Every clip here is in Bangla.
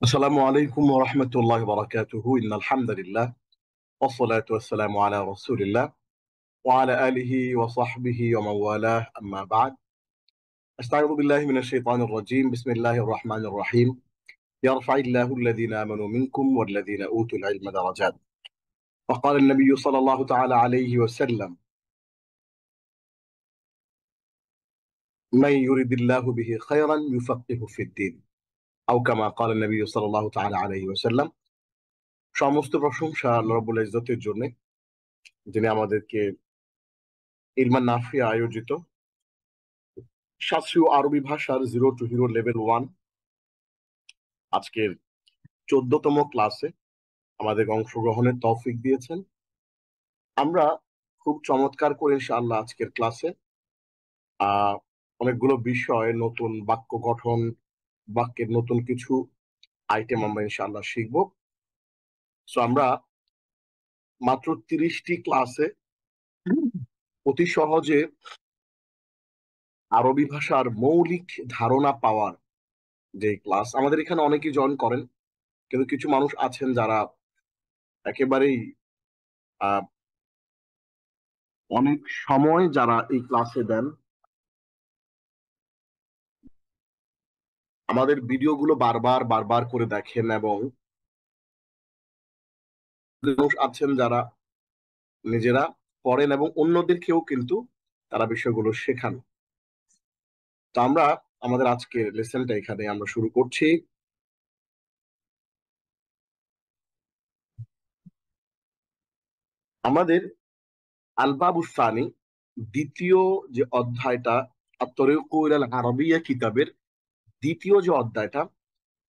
আসসালামু আলাইকুম ওয়া রাহমাতুল্লাহি ওয়া বারাকাতুহু ইন্নাল হামদালিল্লাহ ওয়াস সালাতু ওয়াস সালামু আলা রাসূলিল্লাহ ওয়া আলা আলিহি ওয়া সাহবিহি ওয়া মান ওয়ালাহ আম্মা বা'দ আস্তাউযু বিল্লাহি মিনাশ শাইতানির রাজীম বিসমিল্লাহির রাহমানির রাহিম ইয়ারফা'িল্লাহু আল্লাযীনা আমানু মিনকুম ওয়াল্লাযীনা উতুল ইলমা দারাজাত وقال النبي صلى الله تعالى عليه وسلم من يريد الله به خيرا يفقهه في الدين أو كما قال النبي صلى الله تعالى عليه وسلم সমস্ত প্রশংসা আল্লাহ রাব্বুল ইজ্জতের জন্য যিনি আমাদেরকে ইলমান নাফিয়া আয়োজিত শাস্ত্রীয় আরবি ভাষার জিরো টু হিরো লেভেল 1 আজকের 14তম ক্লাসে আমাদের অংশগ্রহণের তৌফিক দিয়েছেন। আমরা খুব চমৎকার করে ইনশাআল্লাহ আজকের ক্লাসে আহ অনেকগুলো বিষয়, নতুন বাক্য গঠন, বাক্যের নতুন কিছু আইটেম আমরা ইনশাআল্লাহ শিখবো। সো আমরা মাত্র 30টি ক্লাসে অতি সহজে আরবি ভাষার মৌলিক ধারণা পাওয়ার যে ক্লাস, আমাদের এখানে অনেকেই জয়েন করেন, কিন্তু কিছু মানুষ আছেন যারা একেবারেই আহ অনেক সময় যারা এই ক্লাসে দেন, আমাদের ভিডিওগুলো বারবার বারবার করে দেখেন, এবং মানুষ আছেন যারা নিজেরা পড়েন এবং অন্যদেরকেও কিন্তু তারা বিষয়গুলো শেখান। তো আমরা আমাদের আজকের লেসনটা এখানে আমরা শুরু করছি। আমাদের আলবাবুসানি দ্বিতীয় যে অধ্যায়টা, আত-তরিকু ইলাল আরাবিয়্যা কিতাবের দ্বিতীয় যে অধ্যায়টা,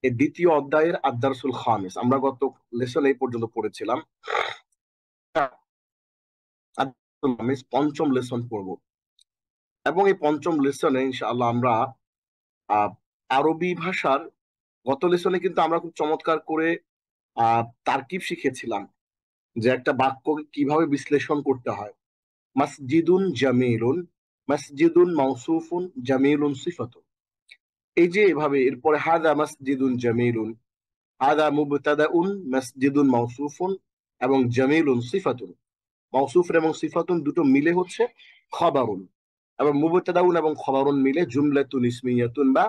এই দ্বিতীয় অধ্যায়ের আদ-দারসুল খামিস আমরা গত লেসন এই পর্যন্ত পড়েছিলাম। আমি পঞ্চম লেসন পড়ব, এবং এই পঞ্চম লেসনে ইনশাআল্লাহ আমরা আহ, আরবি ভাষার গত লেসনে কিন্তু আমরা খুব চমৎকার করে তারকিব শিখেছিলাম যে একটা বাক্যকে কিভাবে বিশ্লেষণ করতে হয়। মসজিদুন জামিলুন, মসজিদুন মাউসুফুন, জামিলুন সিফাতুন। এই যে এভাবে এরপরে হাদা মসজিদুন জামিলুন, হাদা মুবতাদাউন মসজিদুন মাউসুফুন, এবং জামিলুন সিফাতুন। মাউসুফ এবং সিফাতুন দুটো মিলে হচ্ছে খবরুন, এবং মুবতাদাউন এবং খবরুন মিলে জুমলাতুন ইসমিয়াতুন বা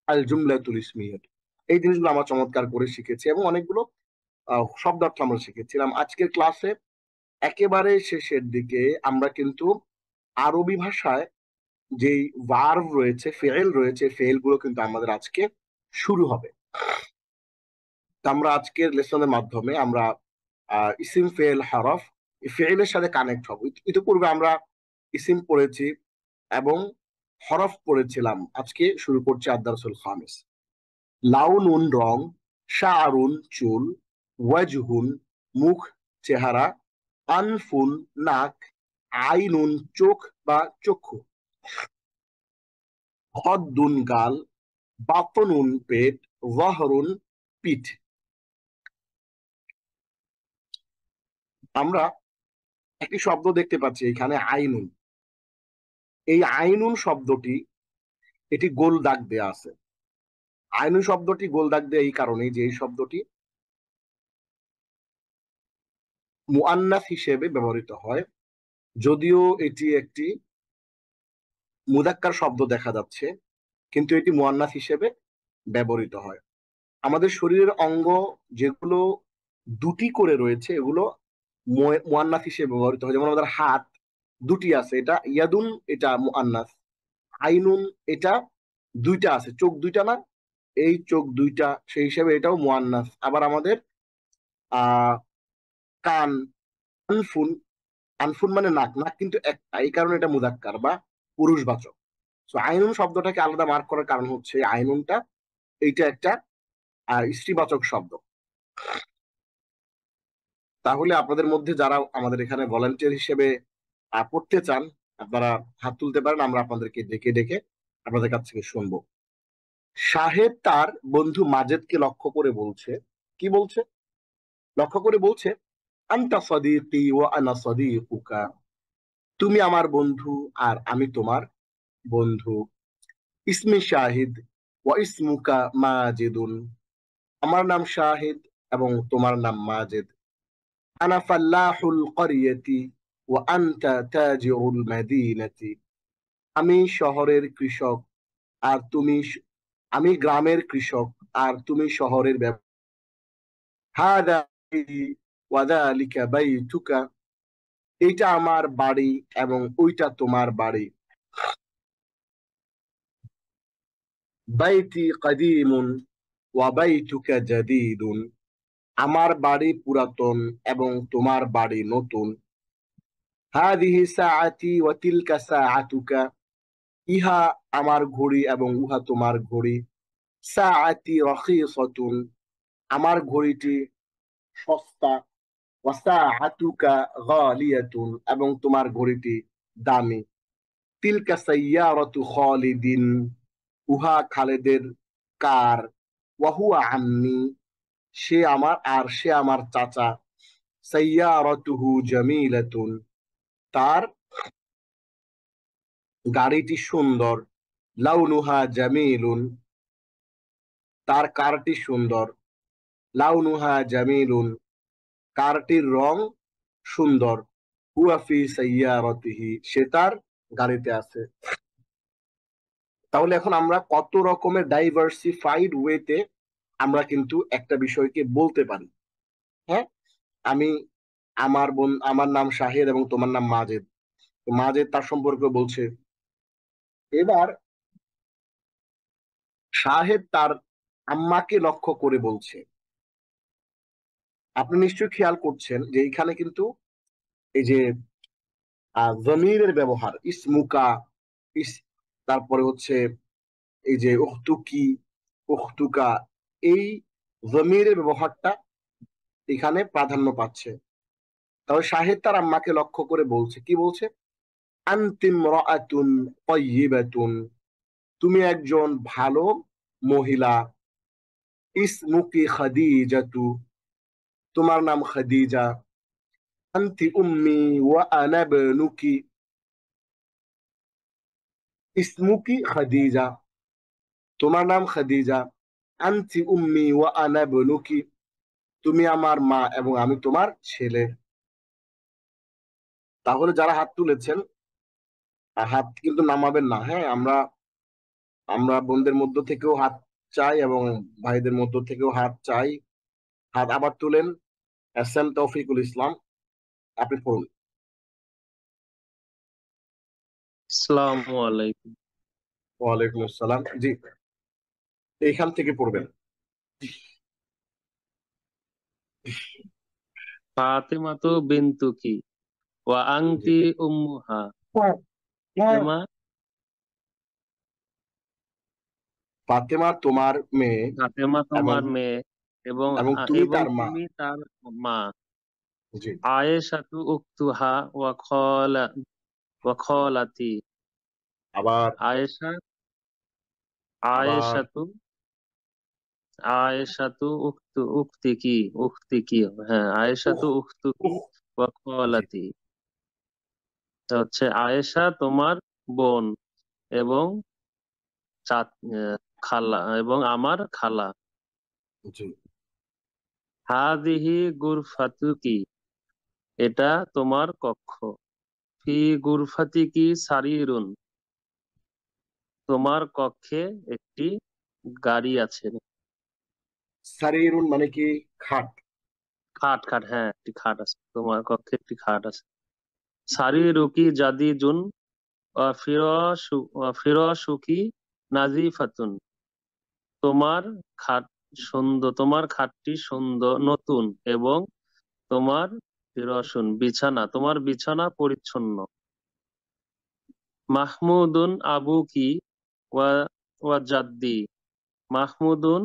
আল জুমলাতুল ইসমিয়াতুন। এই জিনিসগুলো আমরা চমৎকার করে শিখেছি, এবং অনেকগুলো শব্দার্থ আমরা শিখেছিলাম। আজকের ক্লাসে একেবারে শেষের দিকে আমরা কিন্তু আরবি ভাষায় যেই ভার্ব রয়েছে, ফেল রয়েছে, ফেল গুলো কিন্তু আমাদের আজকে শুরু হবে। তো আমরা আজকের লেসনের মাধ্যমে আমরা ইসিম ফেল হরফ ফেলের সাথে কানেক্ট হব। ইতিপূর্বে আমরা ইসিম পড়েছি এবং হরফ পড়েছিলাম। আজকে শুরু করছি আদ-দারসুল খামিস। লাউনুন রং, শাআরুন চুল, ওয়াজহুন মুখ চেহারা, আনফুন নাক, আইনুন চোখ বা চক্ষু, খদ্দুন গাল, বাতনুন পেট, ওয়াহরুন পিঠ। আমরা একটি শব্দ দেখতে পাচ্ছি এখানে, আইনুন। এই আইনুন শব্দটি, এটি গোল দাগ দেয়া আছে। আইনুন শব্দটি গোল দাগ দেয়া এই কারণে যে এই শব্দটি মুআন্নাস হিসেবে ব্যবহৃত হয়, যদিও এটি একটি মুযাক্কার শব্দ দেখা যাচ্ছে, কিন্তু এটি মুআন্নাস হিসেবে ব্যবহৃত হয়। আমাদের শরীরের অঙ্গ যেগুলো দুটি করে রয়েছে, এগুলো মুআন্নাস হিসেবে ব্যবহৃত হয়। যেমন আমাদের হাত দুটি আছে, এটা ইয়াদুন, এটা মুআন্নাস। আইনুন, এটা দুইটা আছে, চোখ দুইটা না, এই চোখ দুইটা, সেই হিসেবে এটাও মুআন্নাস। আবার আমাদের আহ কান, আনফুন, আনফুন মানে নাক, নাক কিন্তু একটা, এই কারণে এটা মুযাক্কার বা পুরুষবাচক। তো আইনুন শব্দটাকে আলাদা মার্ক করার কারণ হচ্ছে আইনুনটা, এইটা একটা স্ত্রীবাচক শব্দ। তাহলে আপনাদের মধ্যে যারা আমাদের এখানে ভলান্টিয়ার হিসেবে পড়তে চান, আপনারা হাত তুলতে পারেন, আমরা আপনাদেরকে ডেকে ডেকে আপনাদের কাছ থেকে শুনবো। শাহেদ তার বন্ধু মাজেদকে লক্ষ্য করে বলছে, কি বলছে? লক্ষ্য করে বলছে, আনতা সাদীকি ওয়া আনা সাদীকুকা, তুমি আমার বন্ধু আর আমি তোমার বন্ধু। ইসমি শাহিদ ওয়া ইসমুকা মাজেদুন, আমার নাম শাহিদ এবং তোমার নাম মাজেদ। আনা ফাল্লাহুল ক্বরিয়াতি ওয়া আনতা তাজিরুল মাদিনাতি। আমি শহরের কৃষক আর আমি গ্রামের কৃষক আর তুমি শহরের ব্যবসায়ী। হাদা বাইতি ওয়া যালিকা বাইতুকা। এইটা আমার বাড়ি এবং ওইটা তোমার বাড়ি। বাইতি কাদিমুন ওয়া বাইতুকা জাদীদুন। আমার বাড়ি পুরাতন এবং তোমার বাড়ি নতুন। হাদিহি সাআতি ওয়া তিলকা সাআতুকা। ইহা আমার ঘড়ি এবং উহা তোমার ঘড়ি। সাআতি রাখিসাতুন। আমার ঘড়িটি সস্তা। ওয়া সাআতুকা গালিয়াতুন। এবং তোমার ঘড়িটি দামি। তিলকা সাইয়ারাতু খালিদিন। উহা খালেদের কার। ওয়া হুয়া আম্মি। সে আমার চাচা। সাইয়ারাতুহু জামিলাতুন। তার গাড়িটি সুন্দর। লাউনুহা জামিলুন। তার কারটি সুন্দর। লাউনুহা জামিলুন। কারটির রং সুন্দর। হুয়া ফি সাইয়ারাতিহি। সে তার গাড়িতে আছে। তাহলে এখন আমরা কত রকমের ডাইভার্সিফাইড ওয়েতে আমরা কিন্তু একটা বিষয়কে বলতে পারি। হ্যাঁ, আমি আমার নাম শাহেদ এবং তোমার নাম মাজেদ। তো মাজেদ তার সম্পর্কে বলছে। এবার শাহেদ তার আম্মাকে লক্ষ্য করে বলছে। আপনি নিশ্চয়ই খেয়াল করছেন যে এখানে কিন্তু এই যে জমিরের ব্যবহার, ইসমুকা, ইস, তারপরে হচ্ছে এই যে উখতুকি, উখতুকা, এই জমিরের ব্যবহারটা এখানে প্রাধান্য পাচ্ছে। তবে শাহেদ তার আম্মাকে লক্ষ্য করে বলছে, কি বলছে? আনতি ইমরাআতুন তাইয়্যিবাতুন। তুমি একজন ভালো মহিলা। ইসমুকি খাদিজাতু। তোমার নাম খাদিজা। আনতি উম্মি ওয়া আনা বনুকি। ইসমুকি খাদিজা। তোমার নাম খাদিজা। আনতি উম্মি ওয়া আনা বনুকি। তুমি আমার মা এবং আমি তোমার ছেলে। তাহলে যারা হাত তুলেছেন, হাত কিন্তু নামাবেন না। হ্যাঁ, আমরা আমরা বোনদের মধ্য থেকেও হাত চাই এবং ভাইদের মধ্য থেকেও হাত চাই। হাত আবার তুলেন। এস এম তৌফিকুল ইসলাম, আপনি পড়ুন। আসসালামু আলাইকুম। ওয়ালাইকুম আসসালাম। জি, এইখান থেকে পড়বেন। ফাতিমাতু বিনতুকি ওয়া জি। আনতি উম্মুহা। ফাতেমা ফাতেমা তোমার মেয়ে ফাতেমা এবং তোমার মেয়ে এবং এবং তুমি এবং তার মা। তুমি তার মা। জি। আয়েশাতু উখতুহা ওয়া খালাতি। আবার আয়েশা আবার আয়েশাতু আয়েশাতু উখতিকি উখতিকি। হ্যাঁ, উখ আয়েশাতু উখতুকি উখ ওয়া জি। খালাতি। এটা হচ্ছে আয়েশা তোমার বোন এবং চাচ খালা এবং আমার খালা। জি। হাদিহি গুরফাতুকি। এটা তোমার কক্ষ। ফি গুরফাতিকি সারিরুন। তোমার কক্ষে একটি গাড়ি আছে। সারিরুন মানে কি? খাট। খাট, খাট, হ্যাঁ, একটি খাট আছে, তোমার কক্ষে একটি খাট আছে। সারিরুকি জাদিজুন ফিরাশুকি নাজিফাতুন। তোমার খাট সুন্দর, তোমার খাটটি সুন্দর নতুন এবং তোমার তোমার বিছানা পরিচ্ছন্ন। মাহমুদুন আবুকি ওয়া ওয়া জাদ্দি। মাহমুদুন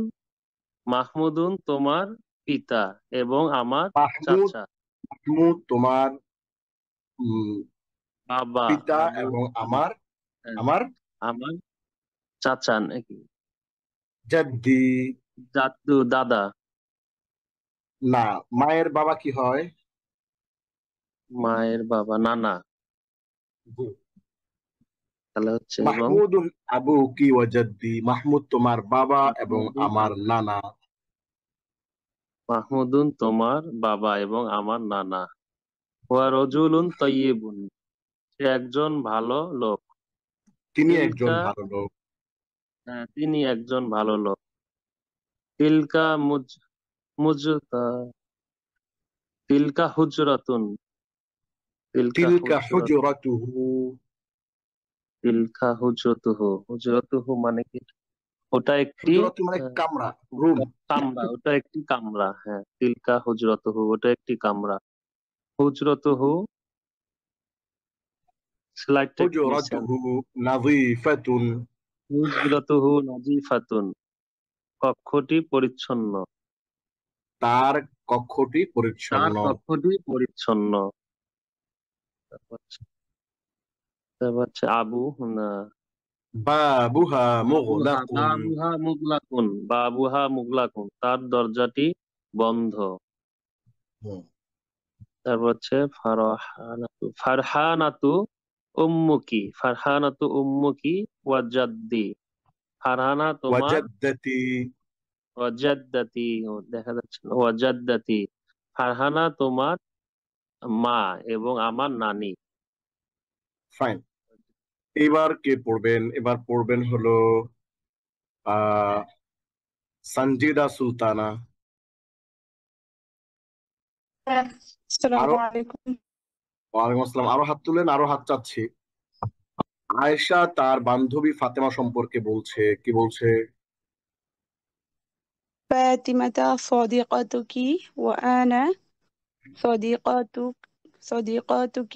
মাহমুদুন তোমার পিতা এবং আমার মাহমুদ চাচা। মাহমুদ তোমার উম, বাবা। পিতা আবু, এবং আমার হ্যাঁ, আমার আমার চাচা নাকি জাদ্দি। দাদু, দাদা। না, মায়ের বাবা কি হয়? মায়ের বাবা নানা। জি। তাহলে হচ্ছে এবং মাহমুদুন আবুকি ওয়া জাদ্দি। মাহমুদ তোমার বাবা এবং মাহমুদুন আমার আবু নানা। মাহমুদুন তোমার বাবা এবং আমার নানা। ওয়া রজুলুন তাইয়্যিবুন, সে একজন ভালো লোক। তিনি একজন তিলকা, ভালো লোক। তিনি একজন ভালো লোক। তিলকা মুজতা তিলকা হুজরাতুন, তিলকা তিলকা হুজরাত হুজরাতুহু। তিলকা হুজরতুহু, হুজরতুহু মানে কি? ওটা একটি হুজরাতু মানে আহ, কামরা, রুম। কামরা, ওটা একটি কামরা। হ্যাঁ, তিলকা হুজরতুহু, ওটা একটি কামরা। হুজরতুহু, স্লাইডটা একটু নিচে। হুজরাতুহু নাযীফাতুন। হুজরতুহু নাজিফাতুন, কক্ষটি পরিচ্ছন্ন। তার কক্ষটি তার পরিচ্ছন্ন। কক্ষটি পরিচ্ছন্ন। তারপর তারপর হচ্ছে আবু না, বাবুহা বাবুহা মুগলাকুন। বাবুহা মুগলাকুন, বাবুহা মুগলাকুন, তার দরজাটি বন্ধ। হুম। তারপর হচ্ছে ফারহানাতু উম্মুকি, ফারহানাতু উম্মুকি ওয়াজাদ্দি, ফারহানা তোমার, ওয়াজাদ্দাতি। ওয়াজাদ্দাতি, দেখা যাচ্ছে না, ওয়াজাদ্দাতি, ফারহানা তোমার মা এবং আমার নানি। ফাইন। এবার কে পড়বেন? এবার পড়বেন হলো আহ সঞ্জিদা সুলতানা। السلام আরো, عليكم. ওয়ালাইকুম আসসালাম। আরো হাত তুলেন, আরো হাত চাচ্ছি। আয়েশা তার বান্ধবী ফাতেমা সম্পর্কে বলছে, কি বলছে? فاطمة صديقتك وأنا صديقتك صديقتك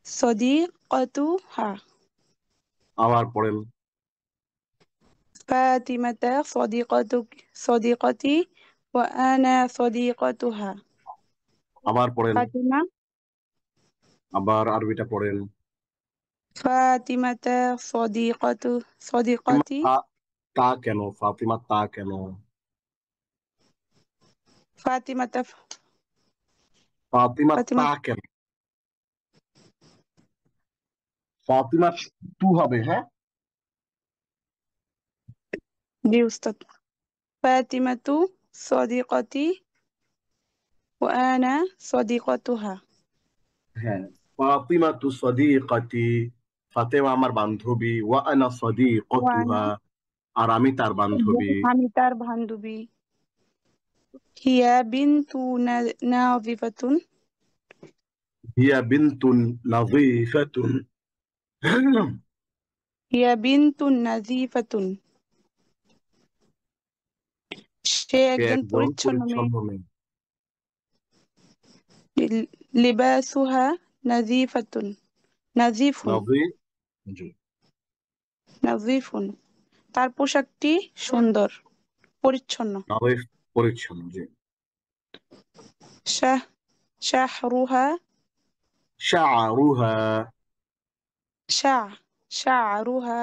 صديقتها. আবার পড়েন। فاطمة صديقتي وأنا صديقتها. আবার পড়েন। فاطمة আবার আরবিটা পড়েন। فاطمة ফাতিমা صديقتي. তা, তা কেন? ফাতিমা তা কেন? فاطمة ফাতিমা তা فاطمة কেন? ফাতিমা তু হবে, হ্যাঁ। دي أستاذ. فاطمة صديقتي وأنا صديقتها. হ্যাঁ, ফাতিমা তু সদিকাতি, ফাতেমা আমার বান্ধবী, ওয়া আনা সদিকাতুহা, وأنا আর আমি তার বান্ধবী। আমি তার বান্ধবী। হিয়া বিনতু নাযিফাতুন। হিয়া বিনতুন নাযীফাতুন। হিয়া বিনতু নাযিফাতুন, সে সে একজন একজন পরিচ্ছন্ন মেয়ে। পরিচ্ছন্ন মেয়ে। লিবাসুহা নাযিফাতুন, নাযিফুন, নবী, জি। নাযিফুন, তার পোশাকটি সুন্দর, পরিচ্ছন্ন। নবী পরিচ্ছন্ন, জি। শাহ শাহরুহা শাআরুহা। শা শা'রুহা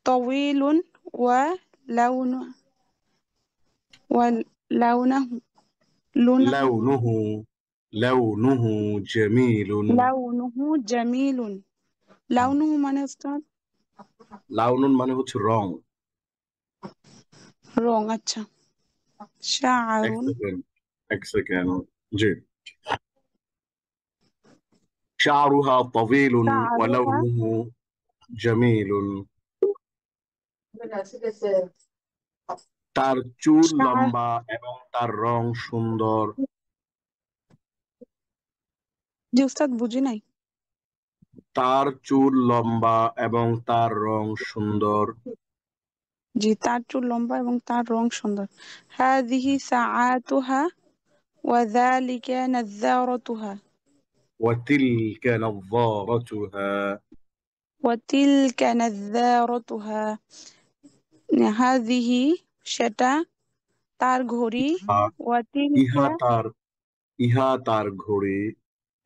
طويل ولون ولونه لونه লাউনুহু, লাউনুহু জামিলুন। লাউনুহু জামিলুন। লাউনুহু মানে উস্তাদ লাউনুন মানে হচ্ছে রং। রং, আচ্ছা। এক শাআরুন সেকেন্ড, এক সেকেন্ড, জি। শাআরুহা তাওয়ীলুন ওয়া শাআরুহা লাউনুহু জামিলুন। তার চুল শাআর লম্বা এবং তার রং সুন্দর। জি উস্তাদ বুঝি নাই। তার চুল লম্বা এবং তার রং সুন্দর। জি, তার চুল লম্বা এবং তার রং সুন্দর। হাযিহি সাআতুহা ওয়া যালিকা নাযারাতুহা وتلك نظارتها। ওয়া তিলকা নাযারাতুহা। হাযিহি সেটা, তার ঘড়ি। আর ওয়া ইহা তিলকা তার, ইহা তার ঘড়ি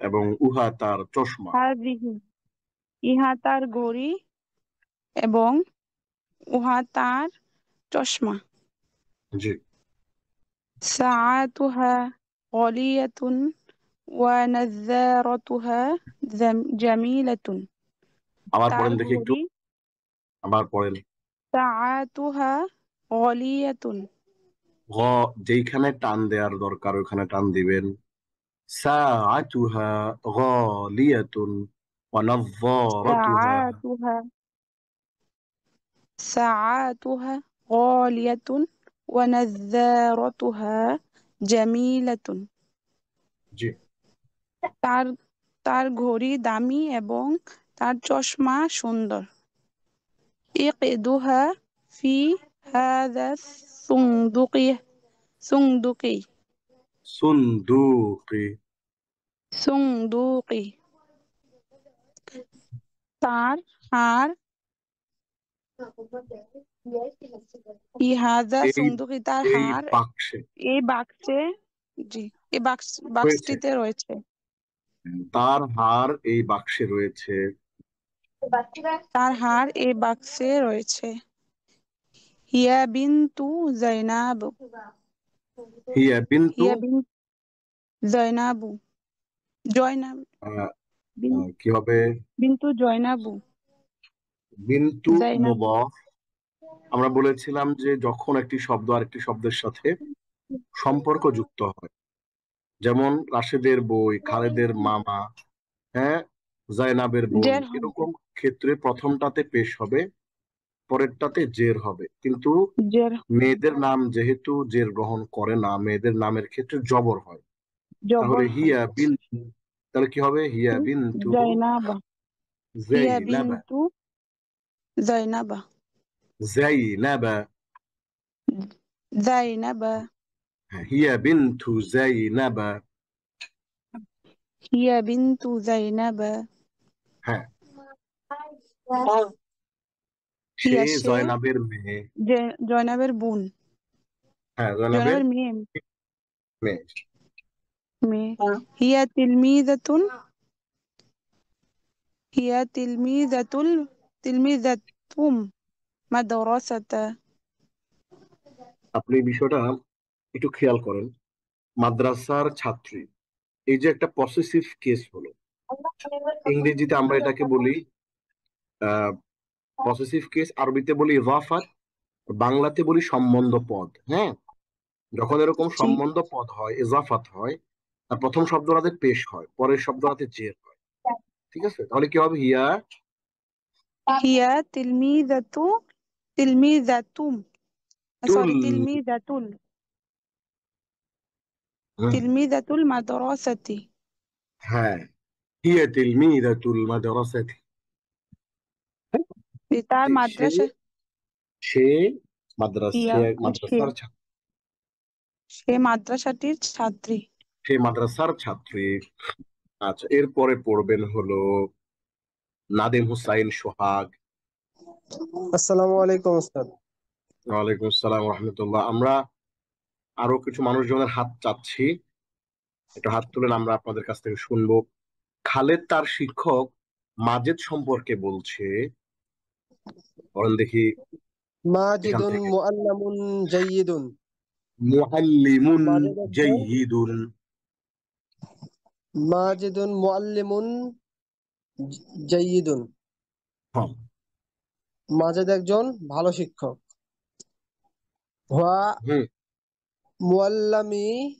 এবং উহা তার চশমা। হাযিহি, ইহা তার ঘড়ি এবং উহা তার চশমা। জি। সাআতুহা গালিয়াতুন ওয়া নাযারাতুহা জামিলাতুন। আবার তার পড়েন দেখি একটু। ঘড়ি আবার পড়েন। সাআতুহা গালিয়াতুন গ যেখানে টান দেওয়ার দরকার ওখানে টান দিবেন। সাআতুহা গালিয়াতুন ওয়া নাযযারাতুহা। ساعاتها ساعاتها غالية ونذارتها جميلة. জি। তার তার ঘড়ি দামি এবং তার চশমা সুন্দর। ইকদুহা ফি হাদা সুন্দুকি সুন্দুকি সুন্দুকি। সুন্দুকি। তার হার ইহাদা এই সুন্দুকি তার এই হার বাক্সে এই বাক্সে, জি, এই রয়েছে, বাক্সটিতে রয়েছে। তার হার এই বাক্সে রয়েছে। তার হার এই বাক্সে রয়েছে। হিয়া বিনতু জাইনাব হিয়া বিনতু। হিয়া বিন জয়নাবু জয়নাব আহ, বিন কি হবে? বিনতু জয়নাবু বিনতু জাইনাবু। মুদাফ। আমরা বলেছিলাম যে যখন একটি শব্দ আরেকটি শব্দের সাথে সম্পর্ক যুক্ত হয়, যেমন রাশেদের বই, খালেদের মামা, হ্যাঁ, জায়নাবের বোন, জের হবে, এরকম ক্ষেত্রে প্রথমটাতে পেশ হবে, পরেরটাতে জের হবে। কিন্তু জের মেয়েদের নাম যেহেতু জের গ্রহণ করে না, মেয়েদের নামের ক্ষেত্রে জবর হয়। তাহলে জবর হয়। হিয়া বিনতু, তাহলে কি হবে? হিয়া বিনতু জয়নাবা হিয়া জাইনাবা। বিনতু জয়নাবা জাইনাবা। জাইনাবা হ্যাঁ, হিয়া বিনতু জাইনাবা। হিয়া বিনতু জাইনাবা। হ্যাঁ, সে হিয়া সে জয়নাবের মেয়ে। জয়নাবের বোন, হ্যাঁ, জয়নাবের জয়নাবের মেয়ে মেয়ে। মেয়ে। হিয়া তিলমিজাতুন হিয়া তিলমিজাতুম মাদ্রাসাতা। আপনি এই বিষয়টা একটু খেয়াল করেন। মাদ্রাসার ছাত্রী, এই যে একটা পসেসিভ কেস হলো, ইংরেজিতে আমরা এটাকে বলি পসেসিভ কেস, আরবিতে বলি ইজাফাত, বাংলাতে বলি সম্বন্ধ পদ। হ্যাঁ, যখন এরকম জি। সম্বন্ধ পদ হয়, ইজাফাত হয়, আর প্রথম শব্দটাতে পেশ হয়, পরের শব্দটাতে জের হয়। ঠিক আছে, তাহলে কি হবে? হিয়া হিয়া তিলমিজাতুম তুল। সরি হুম, তিলমিজাতুল মাদ্রাসাতি। হ্যাঁ, হিয়া তিলমিদাতুল মাদ্রাসাতি। তার জি, সে মাদ্রাসা সে মাদ্রাসা, হিয়া সে সে মাদ্রাসার ছাত্র, সে মাদ্রাসাটির ছাত্রী। সে মাদ্রাসার ছাত্রী। আচ্ছা, এরপরে পড়বেন হলো নাদিম হুসাইন সোহাগ। আসসালামু আলাইকুম ওস্তাদ। ওয়ালাইকুম আসসালাম রহমতুল্লাহ। আমরা আরো কিছু মানুষজনের হাত চাচ্ছি, একটু হাত তুলেন, আমরা আপনাদের কাছ থেকে শুনবো। খালেদ তার শিক্ষক মাজেদ সম্পর্কে বলছে, বলেন দেখি এখান মাজিদুন থেকে। মুআল্লামুন জাইয়িদুন। মুআল্লিমুন মাজেদ একজন জাইয়িদুন। মাজিদুন মুআল্লিমুন জাইয়িদুন। হ্যাঁ। মাজেদ একজন ভালো শিক্ষক। হুয়া হুম। মুআল্লামি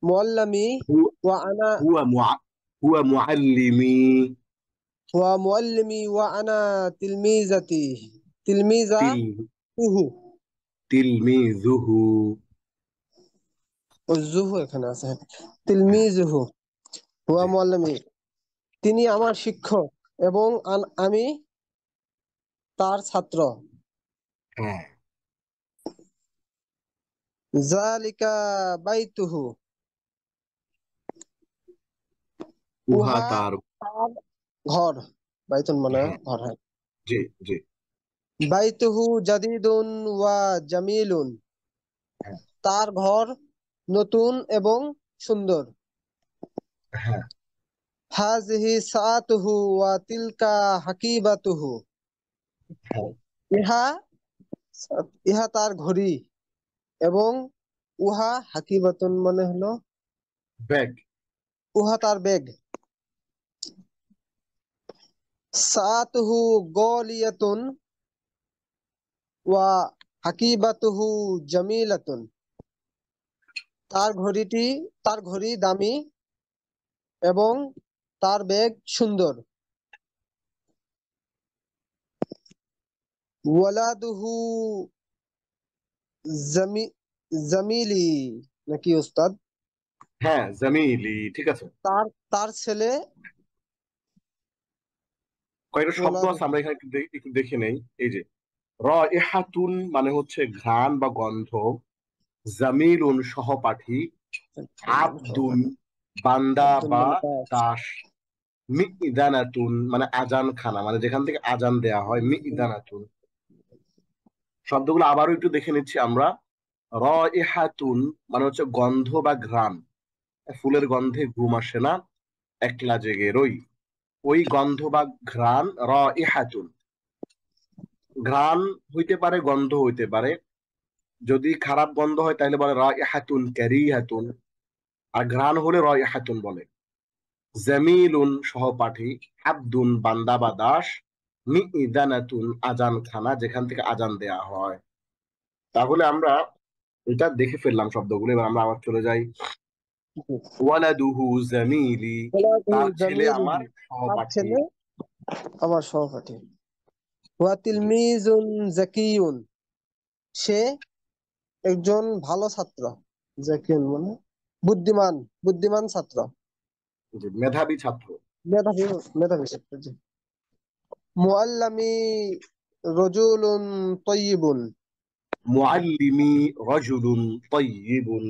মুআল্লামি হু- ওয়া আনা হুয়া মুআ- হুয়া মুআল্লিমি। হুয়া মুআল্লিমি ওয়া আনা তিলমিজাতি তিলমিজাতুহু। তিল তিলমিজুহু। ও জুহু এখানে আছে, হ্যাঁ। তিলমিজুহু হুয়া জি। মুআল্লিমি, তিনি আমার শিক্ষক এবং আমি তার ছাত্র। হ্যাঁ। জালিকা বাইতুহু, উহা উহা তার। তার ঘর। বাইতুন মানে হ্যাঁ। ঘর, হ্যাঁ। জি, জি। বাইতুহু জাদিদুন ওয়া জামিলুন, হ্যাঁ। তার ঘর নতুন এবং সুন্দর। হ্যাঁ। হাযিহি সাআতুহু ওয়া তিলকা হাকিবাতুহু, হ্যাঁ। ইহা ইহা তার ঘড়ি এবং উহা হাকিবাতুন মানে হলো ব্যাগ। উহা তার ব্যাগ। সাআতুহু গালিয়াতুন ওয়া হাকিবাতুহু জামিলাতুন, তার ঘড়ি দামি এবং তার ব্যাগ সুন্দর। ওয়ালাদুহু জামি জামিলি নাকি ওস্তাদ? হ্যাঁ, জামিলি, ঠিক আছে। তার তার ছেলে কয়েকটা শব্দ আছে, ওয়ালাদুহু। আমরা এখানে একটু দেখে নেই। এই যে রাইহাতুন মানে হচ্ছে ঘ্রাণ বা গন্ধ, জামিলুন সহপাঠী, আব্দুন বান্দা আব্দুল বা মালিক। দাস, মিদানাতুন মানে আজান খানা, মানে যেখান থেকে আজান দেয়া হয়, মিদানাতুন। শব্দগুলো আবারও একটু দেখে নিচ্ছি আমরা। রাইহাতুন মানে হচ্ছে গন্ধ বা ঘ্রাণ, ফুলের গন্ধে ঘুম আসে না, একলা জেগে রই, ওই গন্ধ বা ঘ্রাণ রাইহাতুন। ঘ্রাণ হইতে পারে, গন্ধ হইতে পারে। যদি খারাপ গন্ধ হয় তাহলে বলে রাইহাতুন কারিহাতুন, আর ঘ্রাণ হলে রাইহাতুন বলে। জামিলুন সহপাঠী, আব্দুন বান্দা বা দাস, মিদানাতুন আজান খানা, যেখান থেকে আজান দেয়া হয়। তাহলে আমরা এটা দেখে ফেললাম শব্দগুলো। এবার আমরা আবার চলে যাই। ওয়ালাদুহু জামিলি, ওয়ালাদুহু তার ছেলে জামিলুন, আমার তার সহপাঠী। ছেলে আমার সহপাঠী। ওয়া তিলমিজুন জাকিয়ুন, সে একজন ভালো ছাত্র। জাকিয়ুন মানে বুদ্ধিমান, বুদ্ধিমান ছাত্র। যে মেধাবী ছাত্র। মেধাবী, মেধাবী ছাত্র, জি। মুআল্লামি রজুলুন তয়্যিবুন, মুআল্লিমি রাজুলুন তাইয়্যিবুন।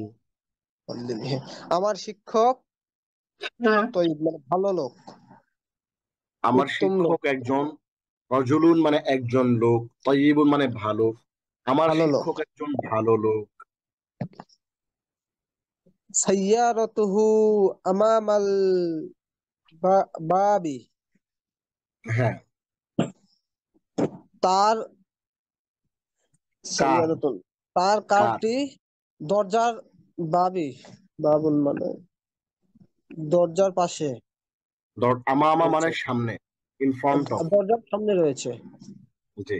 আমার শিক্ষক তয়্যিব মানে ভালো লোক, আমার উত্তম লোক, শিক্ষক একজন, রজুলুন মানে একজন লোক, তাইয়্যিবুন মানে ভালো, আমার ভালো লোক। শিক্ষক একজন ভালো লোক। সাইয়ারাতুহু আমামাল বাবি, হ্যাঁ, তার কার, সাইয়ারাতুন তার কার, কারটি দরজার বাবি, বাবুল মানে দরজার পাশে আমামা মানে রয়েছে, সামনে, ইন ফ্রন্ট অফ। দরজার সামনে রয়েছে। জি।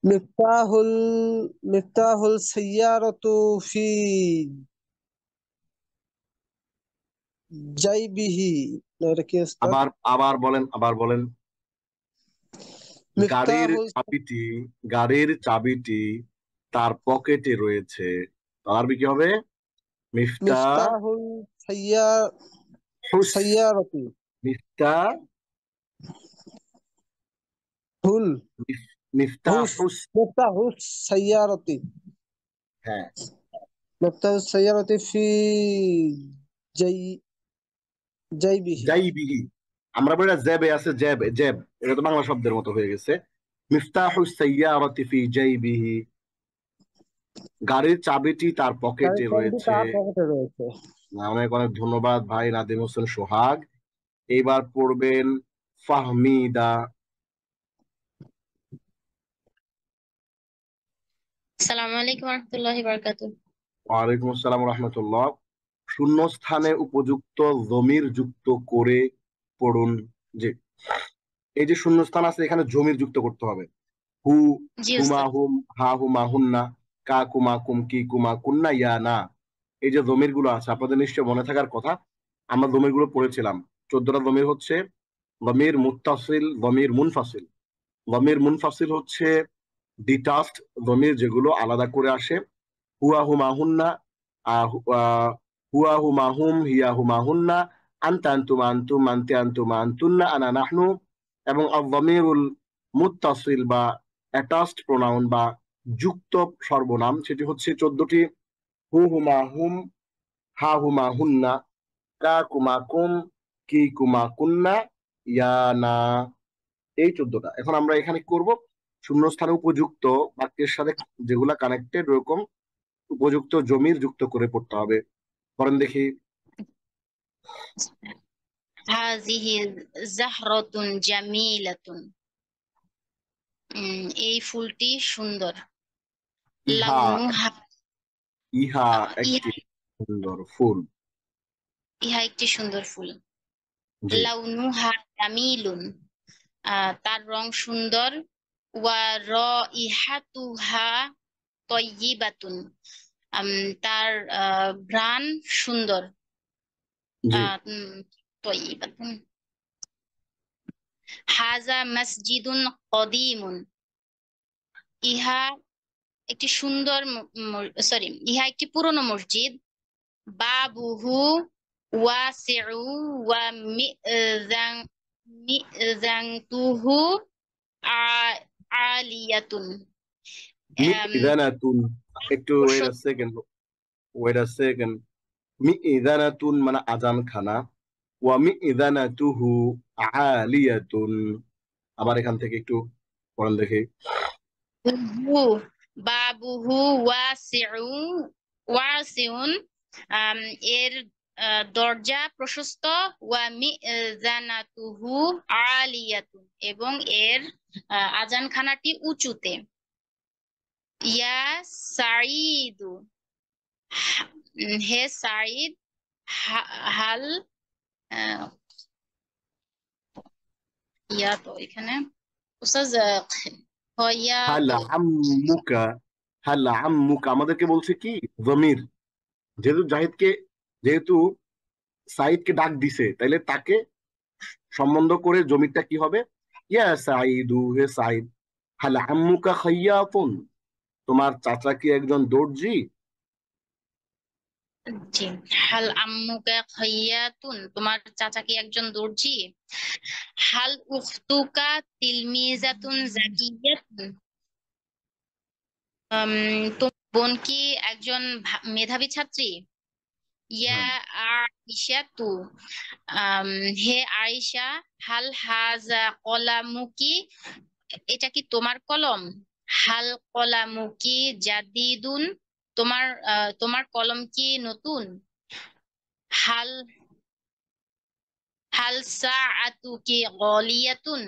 মিফতাহুল মিফতাহুল সাইয়ারাতু ফি জাইবিহি, এটা কি ওস্তাদ? আবার আবার বলেন, আবার বলেন। গাড়ির মিফতাহুল চাবিটি, গাড়ির চাবিটি তার পকেটে রয়েছে। তার আরবি কি হবে? মিফতাহ মিফতাহুল হুস, সাইয়ারাতি মিফতাহ, হুল মিফতাহ হুস হুস। মিফতাহুস সাইয়ারাতি, হ্যাঁ, মিফতাহুস সাইয়ারাতি ফি জাই জাইবিহি। জাইবিহি। আমরা বলি জ্যাবে আছে, জ্যাব, জ্যাব, এটা তো বাংলা শব্দের মতো হয়ে গেছে। মিফতাহু সাইয়ারাতি ফি জাইবিহি, গাড়ির চাবিটি তার গাড়ির পকেটে চাবিটি রয়েছে। তার পকেটে রয়েছে। অনেক অনেক ধন্যবাদ ভাই নাদিম হোসেন সোহাগ। এইবার পড়বেন ফাহমিদা। আসসালামু আলাইকুম রহমতুল্লাহি বারাকাতুহু। ওয়ালাইকুম আসসালাম রহমতুল্লাহ। শূন্যস্থানে উপযুক্ত জমির যুক্ত করে পড়ুন। যে এই যে শূন্যস্থান আছে, এখানে জমির যুক্ত করতে হবে। হু, জি হুমা উস্তাদ। হুম, হা হুমা হুন্না, কা কুমা কুম, কি কুমা কুন্না, ইয়া না। এই যে জমির গুলো আছে আপনাদের নিশ্চয় মনে থাকার কথা। আমরা জমির গুলো পড়েছিলাম। 14টা জমির হচ্ছে জমির মুত্তাসিল, জমির মুনফাসিল। জমির মুনফাসিল হচ্ছে ডিটাচড জমির, যেগুলো আলাদা করে আসে। হুয়া হুমা হুন্না, হুয়া হুমা হুম, হিয়া হুমা হুন্না, আনতা আনতুমা আনতুম, আনতে আনতুমা আনতুন্না, আনা নাহনু। এবং আয-যামিরুল মুত্তাসিল বা অ্যাটাচড প্রোনাউন বা যুক্ত সর্বনাম, সেটি হচ্ছে 14টি। হু হুমা হুম, হা হুমা হুন্না, কা কুমা কুম, কি কুমা কুন্না, ইয়া না। এই 14টা। এখন আমরা এখানে করব শূন্যস্থানে উপযুক্ত বাক্যের সাথে যেগুলা কানেক্টেড, ওরকম উপযুক্ত জমির যুক্ত করে পড়তে হবে। করেন দেখি। হাযিহি জাহরাতুন জামিলাতুন। এই ফুলটি সুন্দর। ইহা, লাউনুহা, ইহা ইহা একটি সুন্দর ফুল। ইহা একটি সুন্দর ফুল। জি। লাউনুহা জামিলুন, তার রং সুন্দর। ওয়া রাইহাতুহা তয়্যিবাতুন, তার ঘ্রাণ সুন্দর। জি। তয়্যিবাতুন। হাযা মসজিদুন কদীমুন। ইহা একটি সুন্দর ইহা একটি পুরনো মসজিদ। বাবুহু ওয়াসিউ ওয়া মিজানতুহু আলিয়াতুন। মিইযানাতুন, একটু ওয়েট আ সেকেন্ড। মিইযানাতুন মানে আজান খানা, ওয়া মিইযানাতুহু আলিয়াতুন। আবার এখান থেকে একটু পড়েন দেখি। বাবুহু ওয়াসিউন, এর দরজা প্রশস্ত। ওয়া মিজানাতুহু আলিয়াতুন, এবং এর আজানখানাটি উঁচুতে। ইয়া সাঈদু, হে সাঈদ, হাল ইয়া তো এখানে উস্তাজ হইয়া হাল তো আম্মুকা, হাল আম্মুকা আমাদেরকে বলছে কি জমির, যেহেতু সাইদকে ডাক দিছে, তাইলে তাকে সম্বন্ধ করে জমিরটা কি হবে? ইয়া সাইদু, হে সাইদ। হাল আম্মুকা খাইয়াতুন, তোমার চাচা কি একজন দর্জি? জি। হাল আম্মুকা খাইয়াতুন, তোমার চাচা কি একজন দর্জি? হাল উখতুকা তিলমিজাতুন জাকিয়াতুন, তোমার বোন কি একজন মেধাবী ছাত্রী? ইয়া আইশাতু, হে আয়েশা, হাল হাজা কলামুকি, এটা কি তোমার কলম? হাল কলামুকি জাদিদুন, তোমার কলম কি নতুন? হাল হাল সাআতুকি গলিয়াতুন,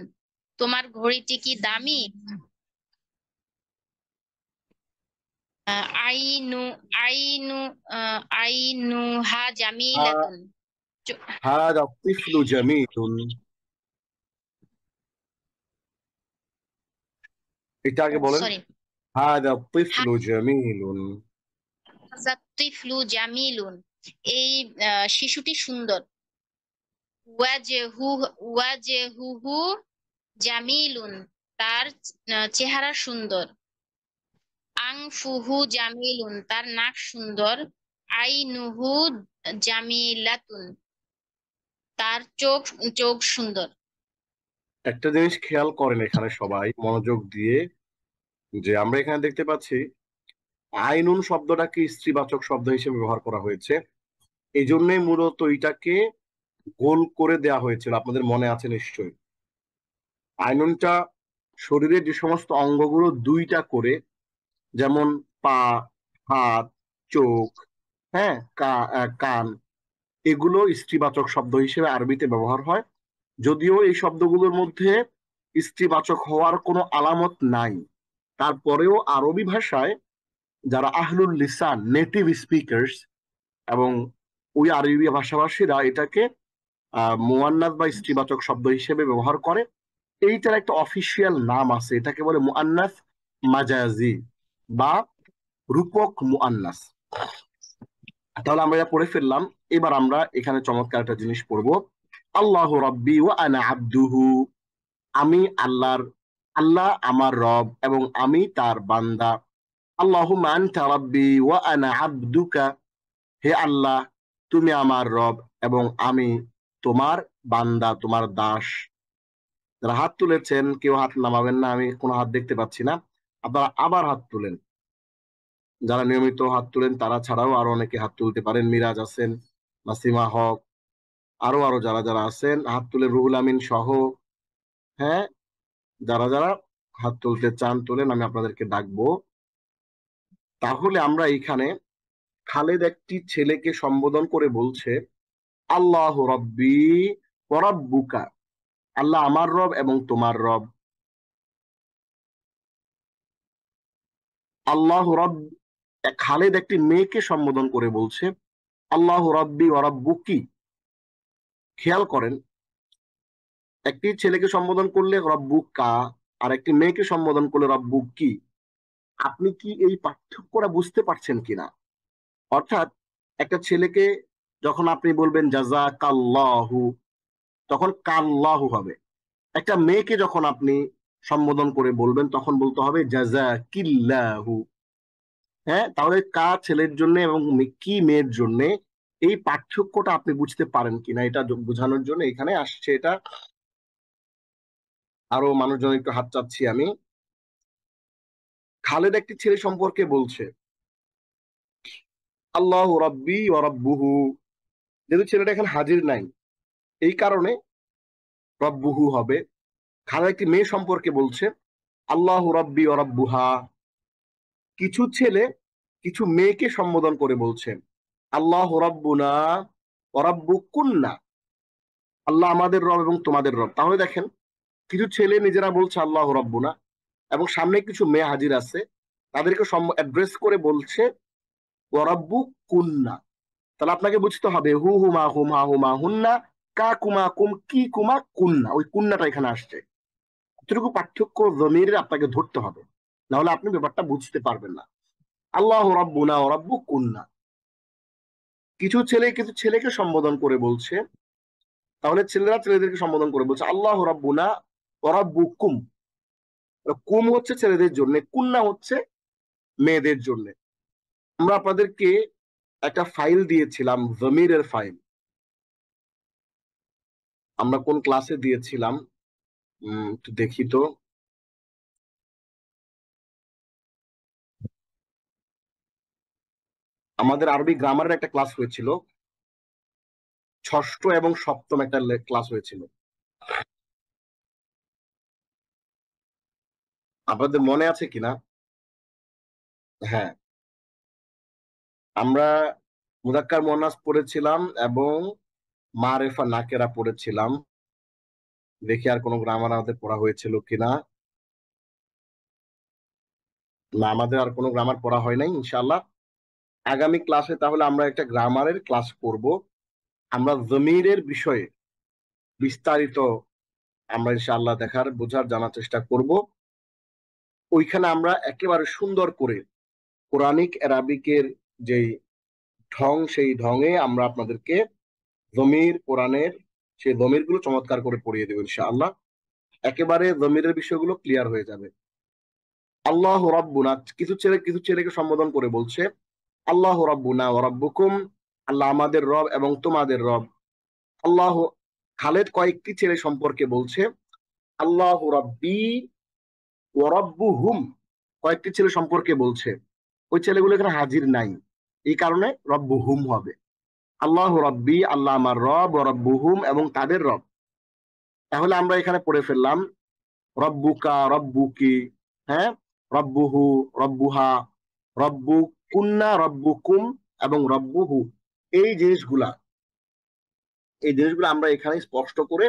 তোমার ঘড়িটি কি দামি? আইনু আইনু আইনুহা জামিলাতুন, হাদা তিফলু জামিলুন, এটা আগে বলেন। সরি, হাদা তিফলু জামিলুন, তিফলু জামিলুন, এই শিশুটি সুন্দর। ওয়াজহুহু জামিলুন, তার চেহারা সুন্দর। আনফুহু জামিলুন, তার নাক সুন্দর। আইনুহু জামিলাতুন, তার চোখ সুন্দর। একটা জিনিস খেয়াল করেন এখানে সবাই মনোযোগ দিয়ে, যে আমরা এখানে দেখতে পাচ্ছি আইনুন শব্দটাকে স্ত্রীবাচক শব্দ হিসেবে ব্যবহার করা হয়েছে। এই জন্যই মূলত এটাকে গোল করে দেয়া হয়েছিল, আপনাদের মনে আছে নিশ্চয়ই। আইনুনটা শরীরের যে সমস্ত অঙ্গগুলো দুইটা করে, যেমন পা, হাত, চোখ, হ্যাঁ, কান, এগুলো স্ত্রীবাচক শব্দ হিসেবে আরবিতে ব্যবহার হয়। যদিও এই শব্দগুলোর মধ্যে স্ত্রীবাচক হওয়ার কোনো আলামত নাই, তারপরেও আরবি ভাষায় যারা আহলুল লিসান, নেটিভ স্পিকার্স, এবং ওই আরবি ভাষাভাষীরা এটাকে মুআন্নাস বা স্ত্রীবাচক শব্দ হিসেবে ব্যবহার করে। এইটার একটা অফিসিয়াল নাম আছে, এটাকে বলে মুআন্নাস মাজাজি বা রূপক মুআন্নাস। তাহলে আমরা এটা পড়ে ফেললাম। এবার আমরা এখানে চমৎকার একটা জিনিস পড়বো। আল্লাহু রাব্বি ওয়া আনা আবদুহু, আমি আল্লাহ আমার রব এবং আমি তার বান্দা। আল্লাহুম্মা আনতা রাব্বি ওয়া আনা আবদুকা, হে আল্লাহ তুমি আমার রব এবং আমি তোমার বান্দা, তোমার দাস। যারা হাত তুলেছেন কেউ হাত নামাবেন না, আমি কোনো হাত দেখতে পাচ্ছি না। আপনারা আবার হাত তুলেন, যারা নিয়মিত হাত তুলেন তারা ছাড়াও আরো অনেকে হাত তুলতে পারেন। মিরাজ আছেন, নাসিমা হক, আরো যারা যারা আছেন হাত তুলে, রুহুল আমিন সহ। হ্যাঁ, যারা যারা হাত তুলতে চান তুলেন, আমি আপনাদেরকে ডাকবো। তাহলে আমরা এখানে খালেদ একটি ছেলেকে সম্বোধন করে বলছে আল্লাহ রব্বি ওয়া রাব্বুকা, আল্লাহ আমার রব এবং তোমার রব। আল্লাহ রব, খালেদ একটি মেয়েকে সম্বোধন করে বলছে আল্লাহ রব্বি ওয়া রাব্বুকি। খেয়াল করেন, একটি ছেলেকে সম্বোধন করলে রব্বুকা, আর একটি মেয়েকে সম্বোধন করলে রব্বুকি। আপনি কি এই পার্থক্যটা বুঝতে পারছেন কিনা? অর্থাৎ একটা ছেলেকে যখন আপনি বলবেন জাযাকাল্লাহু, তখন কাল্লাহু হবে। একটা মেয়েকে যখন আপনি সম্বোধন করে বলবেন তখন বলতে হবে জাযাকিল্লাহু। হ্যাঁ, তাহলে কা ছেলের জন্য এবং কি মেয়ের জন্য, এই পার্থক্যটা আপনি বুঝতে পারেন কিনা এটা বোঝানোর জন্য এখানে আসছে এটা। আরো মানুষজন একটু হাত চাচ্ছি আমি। খালেদ একটি ছেলে সম্পর্কে বলছে আল্লাহ রাব্বি ওয়া রাব্বুহু, যেহেতু ছেলেটা এখানে হাজির নাই এই কারণে রব্বুহু হবে। খালেদ একটি মেয়ে সম্পর্কে বলছে আল্লাহ রাব্বি ওয়া রাব্বুহা। কিছু ছেলে কিছু মেয়েকে সম্বোধন করে বলছে আল্লাহ রাব্বুনা ওয়া রাব্বুকুন্না, আল্লাহ আমাদের রব এবং তোমাদের রব। তাহলে দেখেন, কিছু ছেলে নিজেরা বলছে আল্লাহ রাব্বুনা এবং সামনে কিছু মেয়ে হাজির আছে, তাদেরকে অ্যাড্রেস করে বলছে ওয়া রাব্বুকুন্না। তাহলে আপনাকে বুঝতে হবে হু হুমা হুমা হুমা হুন্না, কা কুমা কুম কি কুমা কুন্না, ওই কুন্নাটা এখানে আসছে। এতটুকু পার্থক্য জমিরের আপনাকে ধরতে হবে, না হলে আপনি ব্যাপারটা বুঝতে পারবেন না। আল্লাহ রাব্বুনা ওয়া রাব্বুকুন্না। কিছু ছেলেকে সম্বোধন করে বলছে, তাহলে ছেলেরা ছেলেদেরকে সম্বোধন করে বলছে আল্লাহ রাব্বুনা ওয়া রাব্বুকুম। কুম হচ্ছে ছেলেদের জন্য, কুন্না হচ্ছে মেয়েদের জন্য। আমরা আপনাদেরকে একটা ফাইল দিয়েছিলাম, জমিরের ফাইল। আমরা কোন ক্লাসে দিয়েছিলাম একটু দেখি তো। আমাদের আরবি গ্রামারের একটা ক্লাস হয়েছিল, ষষ্ঠ এবং সপ্তম একটা ক্লাস হয়েছিল। আপনাদের মনে আছে কিনা? হ্যাঁ, আমরা মুযাক্কার মুয়ান্নাস পড়েছিলাম এবং মারেফা নাকেরা পড়েছিলাম। দেখি আর কোনো গ্রামার আমাদের পড়া হয়েছিল কিনা। না, আমাদের আর কোনো গ্রামার পড়া হয় নাই। ইনশাআল্লাহ আগামী ক্লাসে তাহলে আমরা একটা গ্রামারের ক্লাস করব। আমরা জমিরের বিষয়ে বিস্তারিত আমরা ইনশাআল্লাহ দেখার, বোঝার, জানার চেষ্টা করব। ওইখানে আমরা একেবারে সুন্দর করে কোরআনিক অ্যারাবিকের যেই ঢং, সেই ঢঙে আমরা আপনাদেরকে জমির, কোরআনের সেই জমির গুলো চমৎকার করে পড়িয়ে দেবো ইনশাআল্লাহ। একেবারে জমিরের বিষয়গুলো ক্লিয়ার হয়ে যাবে। আল্লাহ রাব্বুনা, কিছু ছেলেকে সম্বোধন করে বলছে আল্লাহ রাব্বুনা ওয়া রাব্বুকুম, আল্লাহ আমাদের রব এবং তোমাদের রব। আল্লাহ, খালেদ কয়েকটি ছেলে সম্পর্কে বলছে আল্লাহ রাব্বি ওয়া রাব্বুহুম, কয়েকটি ছেলে সম্পর্কে বলছে। ওই ছেলেগুলো এখানে হাজির নাই, এই কারণে রব্বুহুম হবে। আল্লাহ রাব্বি, আল্লাহ আমার রব, ওয়া রাব্বুহুম এবং তাদের রব। তাহলে আমরা এখানে পড়ে ফেললাম রব্বুকা, রব্বুকি, হ্যাঁ, রব্বুহু, রব্বুহা, রব্বুকুন্না, রব্বুকুম এবং রব্বুহু। এই জিনিসগুলা আমরা এখানে স্পষ্ট করে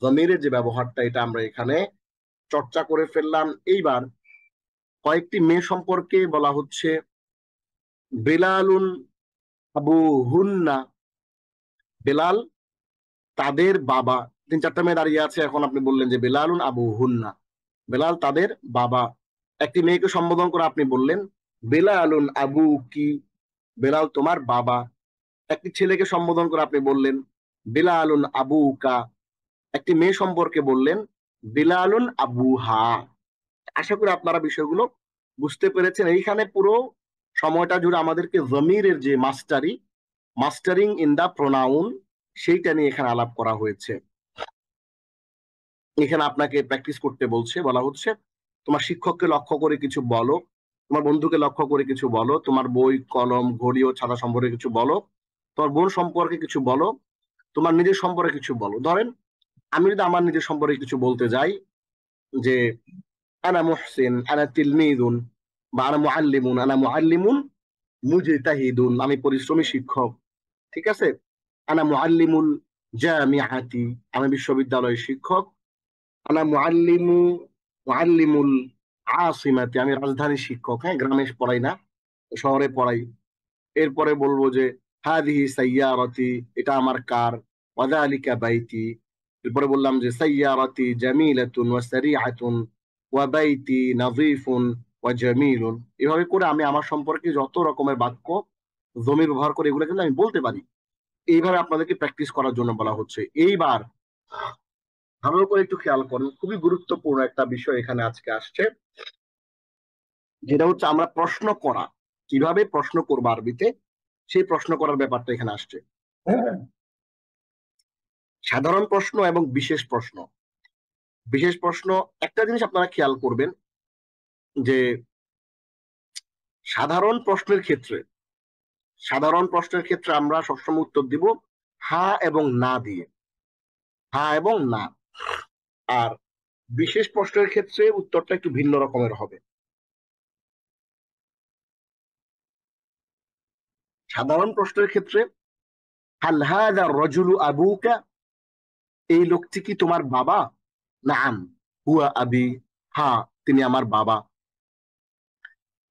জমিরের যে ব্যবহারটা এটা আমরা এখানে চর্চা করে ফেললাম। এইবার কয়েকটি মেয়ে সম্পর্কে বলা হচ্ছে বেলালুন আবু হুন্না, বেলাল তাদের বাবা। 3-4টা মেয়ে দাঁড়িয়ে আছে, এখন আপনি বললেন যে বেলালুন আবু হুন্না, বেলাল তাদের বাবা। একটি মেয়েকে সম্বোধন করে আপনি বললেন বেলালুন আবু কি, বেলাল তোমার বাবা। একটি ছেলেকে সম্বোধন করে আপনি বললেন বেলালুন আবুকা। একটি মেয়ে সম্পর্কে বললেন বেলালুন আবুহা। আশা করি আপনারা বিষয়গুলো বুঝতে পেরেছেন। এইখানে পুরো সময়টা জুড়ে আমাদেরকে জমিরের যে মাস্টারিং ইন দা প্রোনাউন, সেইটা নিয়ে এখানে আলাপ করা হয়েছে। এখানে আপনাকে প্র্যাকটিস করতে বলছে, বলা হচ্ছে তোমার শিক্ষককে লক্ষ্য করে কিছু বলো, তোমার বন্ধুকে লক্ষ্য করে কিছু বলো, তোমার বই, কলম, ঘড়ি ও ছাতা সম্পর্কে কিছু বলো, তোমার বোন সম্পর্কে কিছু বলো, তোমার নিজের সম্পর্কে কিছু বলো। ধরেন আমি যদি আমার নিজের সম্পর্কে কিছু বলতে যাই যে আনা মুহসিন, আনা তিলমিদুন, বা আনা মুআল্লিমুন মুজতাহিদুন, আমি পরিশ্রমী শিক্ষক, ঠিক আছে। আনা মুআল্লিমুল জামিআতি, আমি বিশ্ববিদ্যালয়ের শিক্ষক। আনা মুআল্লিমুল আসিমাতি, আমি রাজধানীর শিক্ষক, হ্যাঁ, গ্রামে পড়াই না, শহরে পড়াই। এরপরে বলবো যে হাদিহি সাইয়ারাতি, এটা আমার কার, ওয়াযালিকা বাইতি। এরপরে বললাম যে সাইয়ারাতি জামিলাতুন ওয়া সারিআতুন ওয়া বাইতি নাযীফুন ওয়া জামিলুন। এভাবে করে আমি আমার সম্পর্কে যত রকমের বাক্য জমির ব্যবহার করে এগুলো কিন্তু আমি বলতে পারি। এইভাবে আপনাদেরকে প্র্যাকটিস করার জন্য বলা হচ্ছে। এইবার ভালো করে একটু খেয়াল করুন, খুবই গুরুত্বপূর্ণ একটা বিষয় এখানে আজকে আসছে, যেটা হচ্ছে আমরা প্রশ্ন করা, কিভাবে প্রশ্ন করবো আরবিতে, সেই প্রশ্ন করার ব্যাপারটা এখানে আসছে। সাধারণ প্রশ্ন এবং বিশেষ প্রশ্ন। বিশেষ প্রশ্ন, একটা জিনিস আপনারা খেয়াল করবেন যে সাধারণ প্রশ্নের ক্ষেত্রে আমরা সবসময় উত্তর দিব হ্যাঁ এবং না দিয়ে, হ্যাঁ এবং না। আর বিশেষ প্রশ্নের ক্ষেত্রে উত্তরটা একটু ভিন্ন রকমের হবে। সাধারণ প্রশ্নের ক্ষেত্রে হাল হাযা রাজুলু আবুকা, এই লোকটি কি তোমার বাবা? নাম হুয়া আবি, হ্যাঁ তিনি আমার বাবা।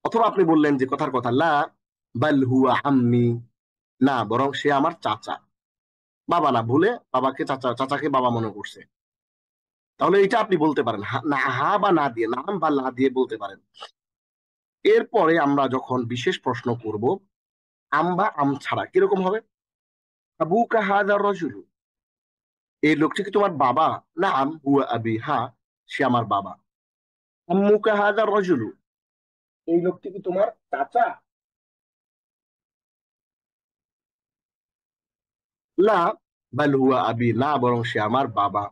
অথবা আপনি বললেন যে কথার কথা লা বাল হুয়া আম্মি, না বরং সে আমার চাচা। বাবা না, ভুলে বাবাকে চাচা, চাচাকে বাবা মনে করছে। তাহলে এটা আপনি বলতে পারেন না, হা বা না দিয়ে, নাম বা লা দিয়ে বলতে পারেন। এরপরে আমরা যখন বিশেষ প্রশ্ন করব, আম বা আম ছাড়া কিরকম হবে? আবুকা হাযা রাজুলু, এই লোকটি কি তোমার বাবা? নাম হুয়া আবি, হ্যাঁ সে আমার বাবা। আম্মুকা হাযা রাজুলু, এই লোকটি কি তোমার চাচা? লা বাল হুয়া আবি, না বরং সে আমার বাবা।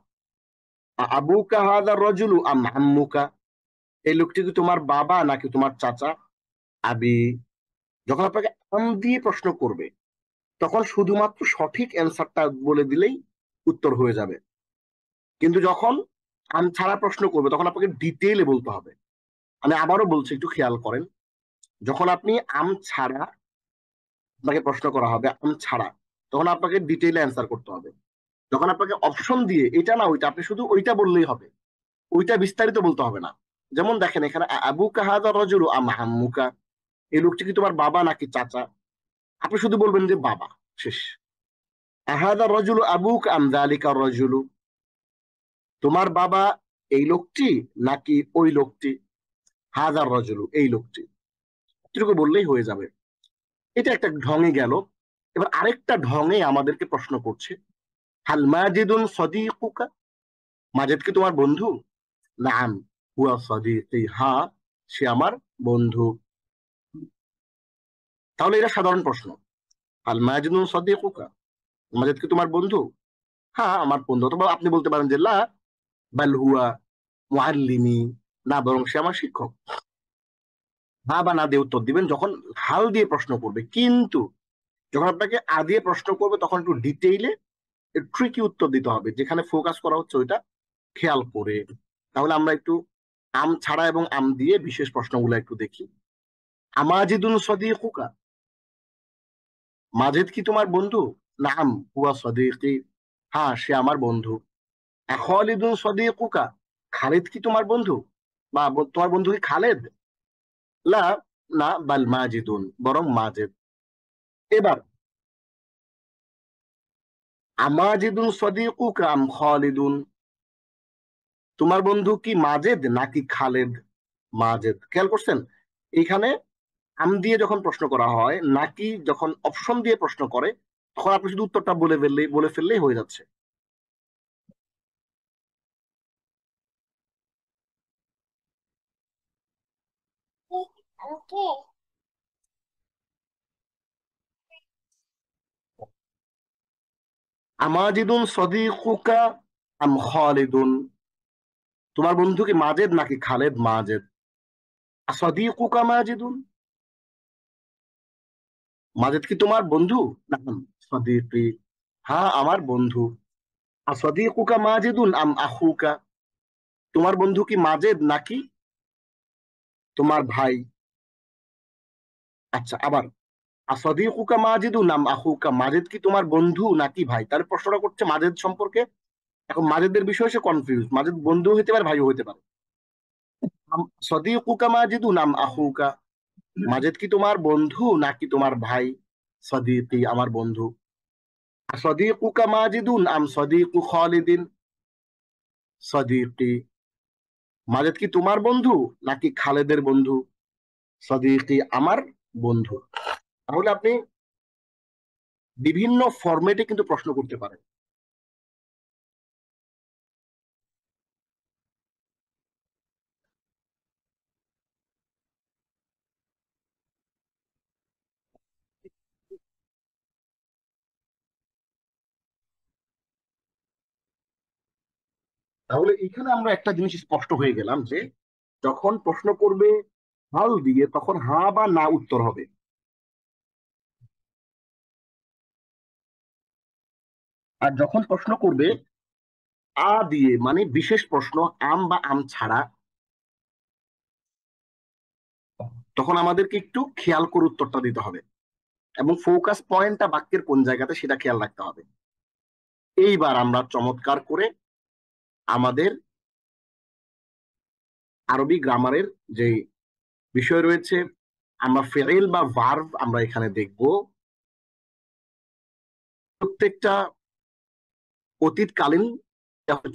আবুকা হাযা রাজুলু আম আম্মুকা, এই লোকটি কি তোমার বাবা নাকি তোমার চাচা? আবি, যখন আপনাকে আম দিয়ে প্রশ্ন করবে তখন শুধুমাত্র সঠিক অ্যান্সারটা বলে দিলেই উত্তর হয়ে যাবে। কিন্তু যখন আম ছাড়া প্রশ্ন করবে তখন আপনাকে ডিটেইলে বলতে হবে। আমি আবারও বলছি, একটু খেয়াল করেন, যখন আপনি আম ছাড়া আপনাকে প্রশ্ন করা হবে, আম ছাড়া, তখন আপনাকে ডিটেইলে অ্যান্সার করতে হবে। যখন আপনাকে অপশন দিয়ে এটা না ওইটা, আপনি শুধু ওইটা বললেই হবে, ওইটা বিস্তারিত বলতে হবে না। যেমন দেখেন এখানে আবুকা হাযা রাজুলু আম আম্মুকা, এই লোকটি কি তোমার বাবা নাকি চাচা? আপনি শুধু বলবেন যে বাবা, শেষ। আহাদা রাজুলু আবুক আম যালিকা রাজুলু, তোমার বাবা এই লোকটি নাকি ওই লোকটি? হাজার রাজুলু, এই লোকটি, এটুকু বললেই হয়ে যাবে। এটা একটা ঢঙে গেল। এবার আরেকটা ঢঙে আমাদেরকে প্রশ্ন করছে, হাল মাজিদুন সাদিকুকা, মাজিদ কি তোমার বন্ধু? নাম হুয়া সাদিকি, হ্যাঁ সে আমার বন্ধু। তাহলে এটা সাধারণ প্রশ্ন। হাল মাজিদুন সাদিকুকা, মাজিদ কি তোমার বন্ধু? হ্যাঁ আমার বন্ধু। অথবা আপনি বলতে পারেন যে লা বাল হুয়া মুআল্লিমি, না বরং সে আমার শিক্ষক। হা বা না দিয়ে উত্তর দিবেন যখন হাল দিয়ে প্রশ্ন করবে। কিন্তু যখন আপনাকে আ দিয়ে প্রশ্ন করবে তখন একটু ডিটেইলে ট্রিকি উত্তর দিতে হবে, যেখানে ফোকাস করা হচ্ছে ওইটা খেয়াল করে। তাহলে আমরা একটু আম ছাড়া এবং আম দিয়ে বিশেষ প্রশ্নগুলো একটু দেখি। আমাজিদুন সাদিকুকা, মাজিদ কি তোমার বন্ধু? নাম হুয়া সাদিকি, হ্যাঁ সে আমার বন্ধু। খালিদুন সাদিকুকা, খালিদ কি তোমার বন্ধু? বা তোমার বন্ধু কি খালেদ? লা, না বাল মাজিদুন, বরং মাজিদ। এবার আমাজিদুন সাদিকুকা আম খালিদুন, তোমার বন্ধু কি মাজেদ নাকি খালেদ? মাজেদ। খেয়াল করছেন এইখানে আম দিয়ে যখন প্রশ্ন করা হয় নাকি যখন অপশন দিয়ে প্রশ্ন করে তখন আপনি শুধু উত্তরটা বলে ফেললেই হয়ে যাচ্ছে। আমাজিদুন সাদিকুকা আম খালিদুন, তোমার বন্ধু কি মাজেদ নাকি খালেদ? মাজেদ। সাদিকুকা মাজিদুন, মাজেদ কি তোমার বন্ধু? নাম সাদিকি, হ্যাঁ আমার বন্ধু। সাদিকুকা মাজিদুন আম আখুকা, তোমার বন্ধু কি মাজেদ নাকি তোমার ভাই? আচ্ছা, আবার সাদিকুকা মাজিদুন আম আখুকা, মাজেদ কি তোমার বন্ধু নাকি ভাই? তাহলে প্রশ্নটা করছে মাজেদ সম্পর্কে। এখন মাজেদের বিষয়ে সে কনফিউজ, মাজেদ বন্ধু হতে পারে ভাইও হতে পারে। সাদিকুকা মাজিদুন আম আখুকা, মাজেদ কি তোমার বন্ধু নাকি তোমার ভাই? সাদিকি, আমার বন্ধু। সাদিকুকা মাজিদুন আম সাদিকু খালিদিন, সাদিকি, মাজেদ কি তোমার বন্ধু নাকি খালেদের বন্ধু? সাদিকি, আমার বন্ধু। তাহলে আপনি বিভিন্ন ফরম্যাটে কিন্তু প্রশ্ন করতে পারে। তাহলে এখানে আমরা একটা জিনিস স্পষ্ট হয়ে গেলাম যে যখন প্রশ্ন করবে হাল দিয়ে তখন হা বা না উত্তর হবে। আর যখন প্রশ্ন করবে আ দিয়ে মানে বিশেষ প্রশ্ন আম বা আম ছাড়া, তখন আমাদেরকে একটু খেয়াল করে উত্তরটা দিতে হবে এবং ফোকাস পয়েন্টটা বাক্যের কোন জায়গাতে সেটা খেয়াল রাখতে হবে। এইবার আমরা চমৎকার করে আমাদের আরবি গ্রামারের যে বিষয় রয়েছে, আমরা ফেইল বা ভার্ব আমরা এখানে দেখব। প্রত্যেকটা অতীতকালীন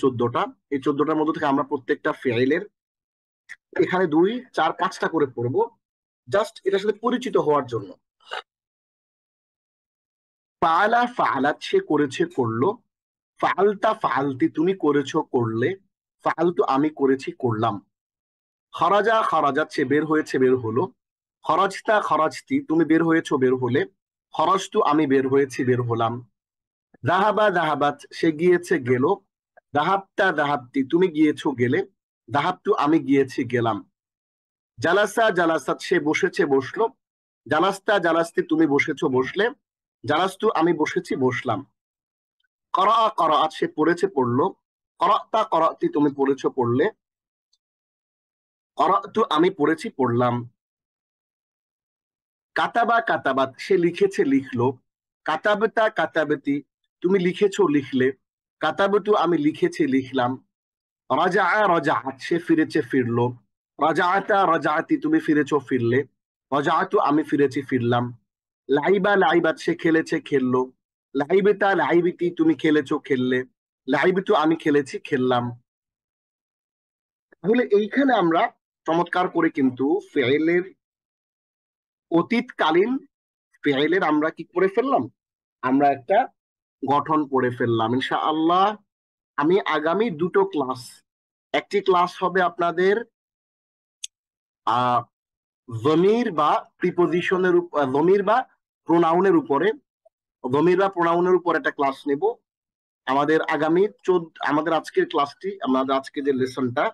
14টা, এই 14টার মধ্যে থেকে আমরা প্রত্যেকটা ফেইলের এখানে 2, 4, 5টা করে পড়বো, জাস্ট এটার সাথে পরিচিত হওয়ার জন্য। ফাআলা ফাআলাত সে করেছে করলো, ফাআলতা ফাআলতি তুমি করেছো করলে, ফাআলতু আমি করেছি করলাম। খরাজা খরাজাত সে বের হয়েছে বের হলো, খরজতা খরজতি তুমি বের হয়েছো বের হলে, খরজতু আমি বের হয়েছি বের হলাম। যাহাবা যাহাবাত সে গিয়েছে গেল, যাহাবতা যাহাবতি তুমি গিয়েছো গেলে, যাহাবতু আমি গিয়েছি গেলাম। জালাসা জালাসাত সে বসেছে বসলো, জালাস্তা জালাস্তি তুমি বসেছো বসলে, জালাস্তু আমি বসেছি বসলাম। করা করাআত সে পড়েছে পড়লো, করাতা করাতি তুমি পড়েছো পড়লে, করাতু আমি পড়েছি পড়লাম। কাতাবা কাতাবাত সে লিখেছে লিখলো, কাতাবতা কাতাবতি তুমি লিখেছো লিখলে, কাতাবতু আমি লিখেছি লিখলাম। রাজা রাজাআত সে ফিরেছে ফিরলো, রাজাআতা রাজাআতি তুমি ফিরেছো ফিরলে, রাজাআতু আমি ফিরেছি ফিরলাম। লাইবা লাইবাত সে খেলেছে খেললো, লাইবেতা লাইবিতি তুমি খেলেছো খেললে, লাইবিতু আমি খেলেছি খেললাম। তাহলে এইখানে আমরা চমৎকার করে কিন্তু ফেইলের অতীতকালীন ফেইলের আমরা কি করে ফেললাম, আমরা একটা গঠন করে ফেললাম। ইনশাআল্লাহ আমি আগামী 2টো ক্লাস, একটি ক্লাস হবে আপনাদের জমির বা প্রিপোজিশনের জমির বা প্রোনাউনের উপরে, জমির বা প্রোনাউনের উপর একটা ক্লাস নেব। আমাদের আগামী আমাদের আজকের ক্লাসটি, আমাদের আজকে যে লেসনটা,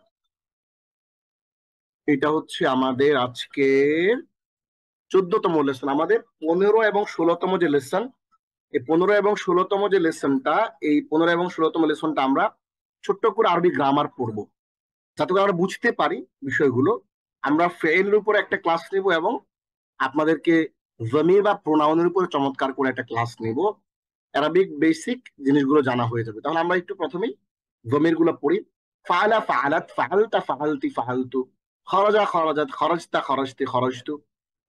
এটা হচ্ছে আমাদের আজকের 14তম লেসন। আমাদের 15 এবং 16তম যে লেসন, এই 15 এবং 16তম যে লেসনটা, এই 15 এবং 16তম লেসনটা আমরা ছোট্ট করে আরবি গ্রামার পড়বো যাতে করে আমরা বুঝতে পারি বিষয়গুলো। আমরা ফেইলের উপর একটা ক্লাস নেব এবং আপনাদেরকে জমির বা প্রোনাউনের উপর চমৎকার করে একটা ক্লাস নেব। অ্যারাবিক বেসিক জিনিসগুলো জানা হয়ে যাবে। তাহলে আমরা একটু প্রথমেই জমির গুলো পড়ি। ফাআলা ফাআলাত ফাআলতা ফাআলতি ফাআলতু, খরাজা খরাজাত খরজতা খরজতি খরজতু,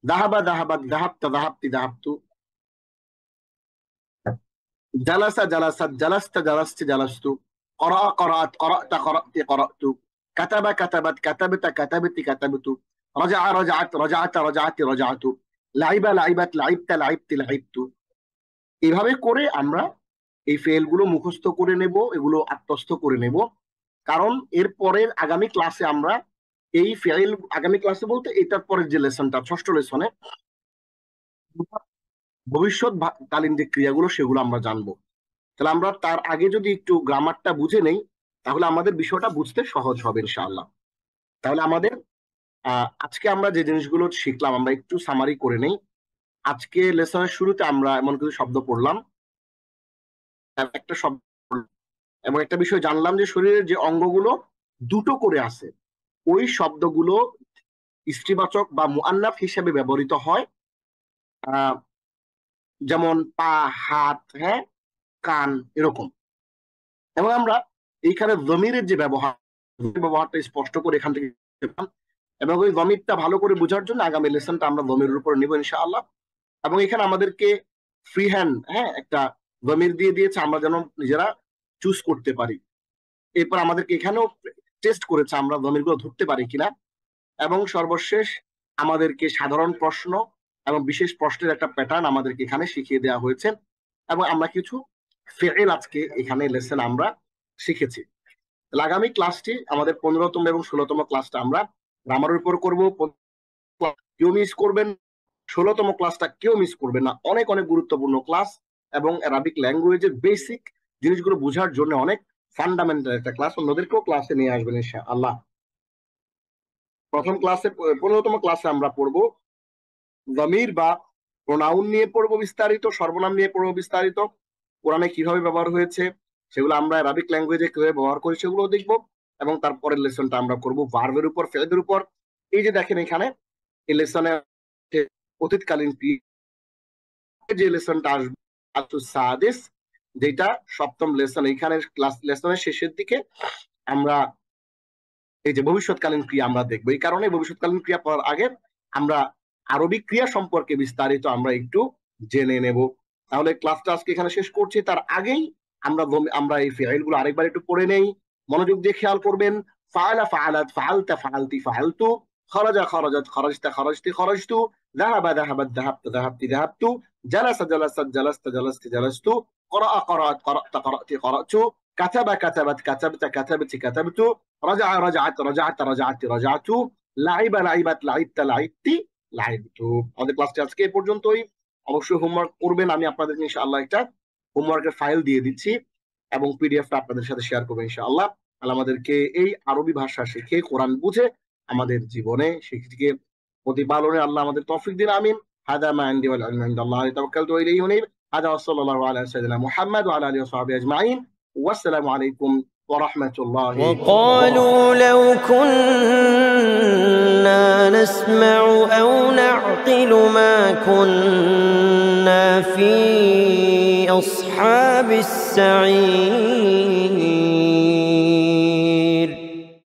যাহাবা যাহাবাত যাহাবতা যাহাবতি যাহাবতু, জালাসা জালাসাত জালাস্তা জালাস্তি জালাস্তু, করা করাত করাতা করাতি করাতু, কাতাবা কাতাবাত কাতাবাতা কাতাবাতি কাতাবাতু, রাজা রাজাআত রাজাআতা রাজাআতি রাজাআতু, লাইবা লাইবাত লাইবতা লাইবতি লাইবতু। এইভাবে করে আমরা এই ফেল গুলো মুখস্থ করে নেব, এগুলো আত্মস্থ করে নেব। কারণ এর পরের আগামী ক্লাসে আমরা এই ফেল, আগামী ক্লাসে বলতে এটার পরের যে লেসনটা 6ষ্ঠ লেসনে ভবিষ্যৎকালীন যে ক্রিয়াগুলো সেগুলো আমরা জানবো। তাহলে আমরা তার আগে যদি একটু গ্রামারটা বুঝে নেই তাহলে আমাদের বিষয়টা বুঝতে সহজ হবে ইনশাআল্লাহ। তাহলে আমাদের আজকে আমরা যে জিনিসগুলো শিখলাম আমরা একটু সামারি করে নেই। আজকে লেসনের শুরুতে আমরা এমন কিছু শব্দ পড়লাম, একটা শব্দ এবং একটা বিষয় জানলাম যে শরীরের যে অঙ্গগুলো 2টো করে আছে, ওই শব্দগুলো স্ত্রীবাচক বা মুআন্নাথ হিসেবে ব্যবহৃত হয়। যেমন পা, হাত, হ্যাঁ, কান, এরকম। এবং আমরা এইখানে জমিরের যে ব্যবহারটা স্পষ্ট করে এখান থেকে পেলাম। এবং ওই জমিরটা ভালো করে বোঝার জন্য আগামী লেসনটা আমরা জমিরের উপর নিব ইনশাআল্লাহ। এবং এখানে আমাদেরকে ফ্রি হ্যান্ড একটা জমির দিয়ে দিয়েছে, আমরা যেন নিজেরা চুজ করতে পারি। এরপর আমাদেরকে এখানেও টেস্ট করেছে আমরা জমিরগুলো ধরতে পারি কিনা। এবং সর্বশেষ আমাদেরকে সাধারণ প্রশ্ন এবং বিশেষ প্রশ্নের একটা প্যাটার্ন আমাদেরকে এখানে শিখিয়ে দেওয়া হয়েছে। এবং আমরা কিছু ফেল আজকে এখানে লেসন আমরা শিখেছি। আগামী ক্লাসটি আমাদের 15তম এবং 16তম ক্লাসটা আমরা গ্রামারের উপর করব। কেউ মিস করবেন, 16তম ক্লাসটা কেউ মিস করবেন না। অনেক অনেক গুরুত্বপূর্ণ ক্লাস এবং অ্যারাবিক ল্যাঙ্গুয়েজের বেসিক জিনিসগুলো বোঝার জন্য অনেক ফান্ডামেন্টাল একটা ক্লাস। অন্যদেরকেও ক্লাসে নিয়ে আসবেন ইনশাআল্লাহ। প্রথম ক্লাসে 15তম ক্লাসে আমরা পড়বো জমির বা প্রোনাউন নিয়ে পড়বো বিস্তারিত, সর্বনাম নিয়ে পড়বো বিস্তারিত, কোরআনে কিভাবে ব্যবহার হয়েছে সেগুলো আমরা অ্যারাবিক ল্যাঙ্গুয়েজে কিভাবে ব্যবহার করি সেগুলো দেখবো। এবং তারপরের লেসনটা আমরা করবো ভার্বের উপর, ফেলের উপর। এই যে দেখেন এখানে এই লেসনে অতীতকালীন যে লেসনটা আসবে সাদিস, যেটা 7ম লেসন। এখানে ক্লাস লেসনের শেষের দিকে আমরা এই যে ভবিষ্যৎকালীন ক্রিয়া আমরা দেখবো। এই কারণে ভবিষ্যৎকালীন ক্রিয়া পড়ার আগে আমরা আরবি ক্রিয়া সম্পর্কে বিস্তারিত আমরা একটু জেনে নেব। তাহলে ক্লাসটা আজকে এখানে শেষ করছি। তার আগেই আমরা এই ফেইল গুলো আরেকবার একটু পড়ে নেই, মনোযোগ দিয়ে খেয়াল করবেন। ফাআলা ফাআলাত, ফাআলতা ফাআলতি, ফাআলতু, খরাজা খরাজাত, খরাজতা খরাজতি, খরাজতু, যাহাবা যাহাবাত, যাহাবতা যাহাবতি, যাহাবতু, জালাসা জালাসাত, জালাসতা জালাসতি, জালাসতু, করাআ করাআত, করাতা করাতি, করাতু, কাতাবা কাতাবাত, কাতাবতা কাতাবতি, কাতাবতু, রাজাআ রাজাআত, রাজাআতা রাজাআতি, রাজাআতু, লাইবা লাইবাত, লাইবতা লাইবতি, লাইবতু। আমাদের ক্লাসটি আজকে এই পর্যন্তই। অবশ্যই হোমওয়ার্ক করবেন। আমি আপনাদেরকে ইনশাআল্লাহ একটা হোমওয়ার্কের ফাইল দিয়ে দিচ্ছি এবং পিডিএফটা আপনাদের সাথে শেয়ার করবো ইনশাআল্লাহ। আল্লাহ আমাদেরকে এই আরবি ভাষা শিখে কোরআন বুঝে আমাদের জীবনে সেটিকে প্রতিপালনে আল্লাহ আমাদের তৌফিক দিন। আমিন। হাদা মা ইনদি ওয়াল ইলমু ইনদাল্লাহি তাওয়াক্কালতু ওয়া ইলাইহি উনীব। হাদা ওয়া সাল্লাল্লাহু আলা সাইয়্যিদিনা মুহাম্মদ ওয়া আলা আলিহি ওয়া সাহবিহি আজমাইন। ওয়াসসালামু আলাইকুম ওয়া রাহমাতুল্লাহি ওয়া বারাকাতুহু। وقالوا لو كنا نسمع أو نعقل ما كنا في أصحاب السعير